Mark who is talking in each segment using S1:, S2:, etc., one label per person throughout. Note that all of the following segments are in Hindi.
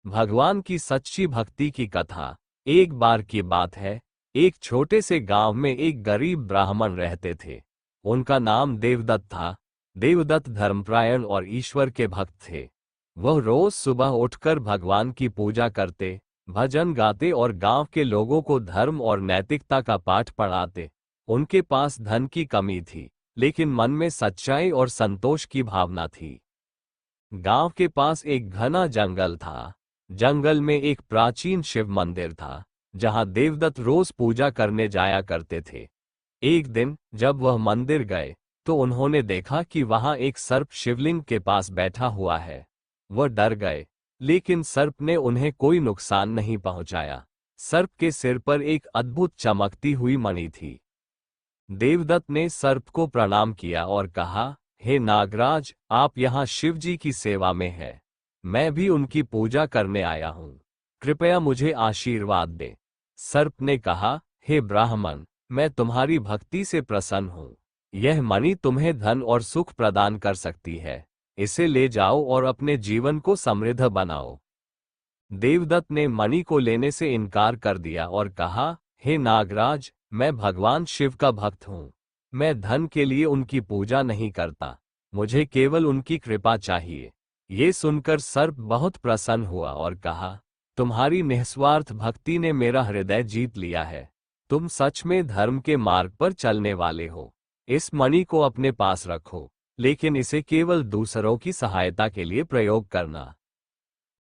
S1: भगवान की सच्ची भक्ति की कथा। एक बार की बात है, एक छोटे से गांव में एक गरीब ब्राह्मण रहते थे। उनका नाम देवदत्त था। देवदत्त धर्मपरायण और ईश्वर के भक्त थे। वह रोज सुबह उठकर भगवान की पूजा करते, भजन गाते और गांव के लोगों को धर्म और नैतिकता का पाठ पढ़ाते। उनके पास धन की कमी थी, लेकिन मन में सच्चाई और संतोष की भावना थी। गांव के पास एक घना जंगल था। जंगल में एक प्राचीन शिव मंदिर था, जहां देवदत्त रोज पूजा करने जाया करते थे। एक दिन जब वह मंदिर गए, तो उन्होंने देखा कि वहां एक सर्प शिवलिंग के पास बैठा हुआ है। वह डर गए, लेकिन सर्प ने उन्हें कोई नुकसान नहीं पहुंचाया। सर्प के सिर पर एक अद्भुत चमकती हुई मणि थी। देवदत्त ने सर्प को प्रणाम किया और कहा, हे नागराज, आप यहाँ शिव जी की सेवा में हैं। मैं भी उनकी पूजा करने आया हूँ। कृपया मुझे आशीर्वाद दें। सर्प ने कहा, हे ब्राह्मण, मैं तुम्हारी भक्ति से प्रसन्न हूँ। यह मणि तुम्हें धन और सुख प्रदान कर सकती है। इसे ले जाओ और अपने जीवन को समृद्ध बनाओ। देवदत्त ने मणि को लेने से इनकार कर दिया और कहा, हे नागराज, मैं भगवान शिव का भक्त हूँ। मैं धन के लिए उनकी पूजा नहीं करता। मुझे केवल उनकी कृपा चाहिए। ये सुनकर सर्प बहुत प्रसन्न हुआ और कहा, तुम्हारी निस्वार्थ भक्ति ने मेरा हृदय जीत लिया है। तुम सच में धर्म के मार्ग पर चलने वाले हो। इस मणि को अपने पास रखो, लेकिन इसे केवल दूसरों की सहायता के लिए प्रयोग करना।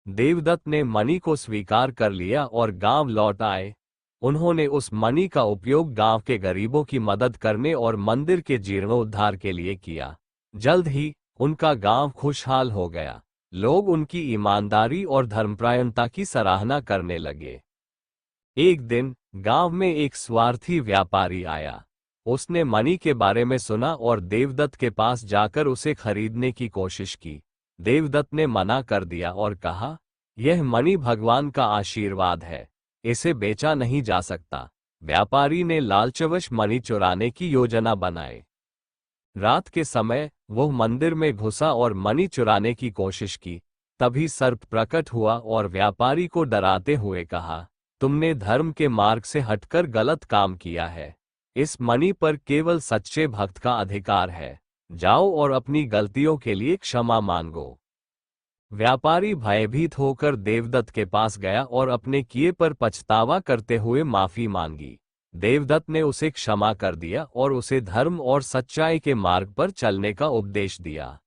S1: देवदत्त ने मणि को स्वीकार कर लिया और गांव लौट आए। उन्होंने उस मणि का उपयोग गांव के गरीबों की मदद करने और मंदिर के जीर्णोद्धार के लिए किया। जल्द ही उनका गांव खुशहाल हो गया। लोग उनकी ईमानदारी और धर्मपरायणता की सराहना करने लगे। एक दिन गांव में एक स्वार्थी व्यापारी आया। उसने मणि के बारे में सुना और देवदत्त के पास जाकर उसे खरीदने की कोशिश की। देवदत्त ने मना कर दिया और कहा, यह मणि भगवान का आशीर्वाद है। इसे बेचा नहीं जा सकता। व्यापारी ने लालचवश मणि चुराने की योजना बनाई। रात के समय वह मंदिर में घुसा और मणि चुराने की कोशिश की। तभी सर्प प्रकट हुआ और व्यापारी को डराते हुए कहा, तुमने धर्म के मार्ग से हटकर गलत काम किया है। इस मणि पर केवल सच्चे भक्त का अधिकार है। जाओ और अपनी गलतियों के लिए क्षमा मांगो। व्यापारी भयभीत होकर देवदत्त के पास गया और अपने किए पर पछतावा करते हुए माफी मांगी। देवदत्त ने उसे क्षमा कर दिया और उसे धर्म और सच्चाई के मार्ग पर चलने का उपदेश दिया।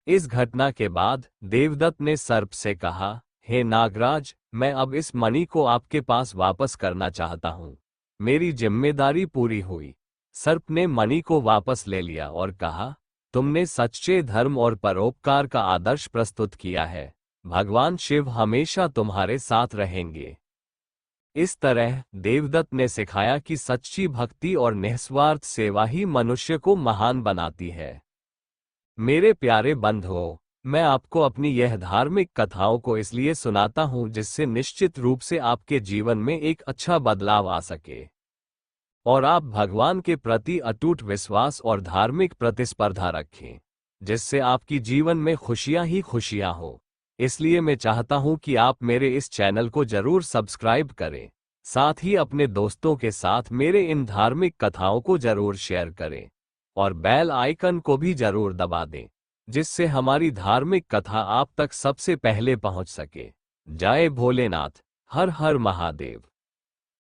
S1: इस घटना के बाद देवदत्त ने सर्प से कहा, हे नागराज, मैं अब इस मणि को आपके पास वापस करना चाहता हूँ। मेरी जिम्मेदारी पूरी हुई। सर्प ने मणि को वापस ले लिया और कहा, तुमने सच्चे धर्म और परोपकार का आदर्श प्रस्तुत किया है। भगवान शिव हमेशा तुम्हारे साथ रहेंगे। इस तरह देवदत्त ने सिखाया कि सच्ची भक्ति और निस्वार्थ सेवा ही मनुष्य को महान बनाती है। मेरे प्यारे बंधुओं, मैं आपको अपनी यह धार्मिक कथाओं को इसलिए सुनाता हूं जिससे निश्चित रूप से आपके जीवन में एक अच्छा बदलाव आ सके और आप भगवान के प्रति अटूट विश्वास और धार्मिक प्रतिस्पर्धा रखें, जिससे आपकी जीवन में खुशियां ही खुशियां हो। इसलिए मैं चाहता हूं कि आप मेरे इस चैनल को जरूर सब्सक्राइब करें। साथ ही अपने दोस्तों के साथ मेरे इन धार्मिक कथाओं को जरूर शेयर करें और बेल आइकन को भी जरूर दबा दें, जिससे हमारी धार्मिक कथा आप तक सबसे पहले पहुंच सके। जय भोलेनाथ। हर हर महादेव।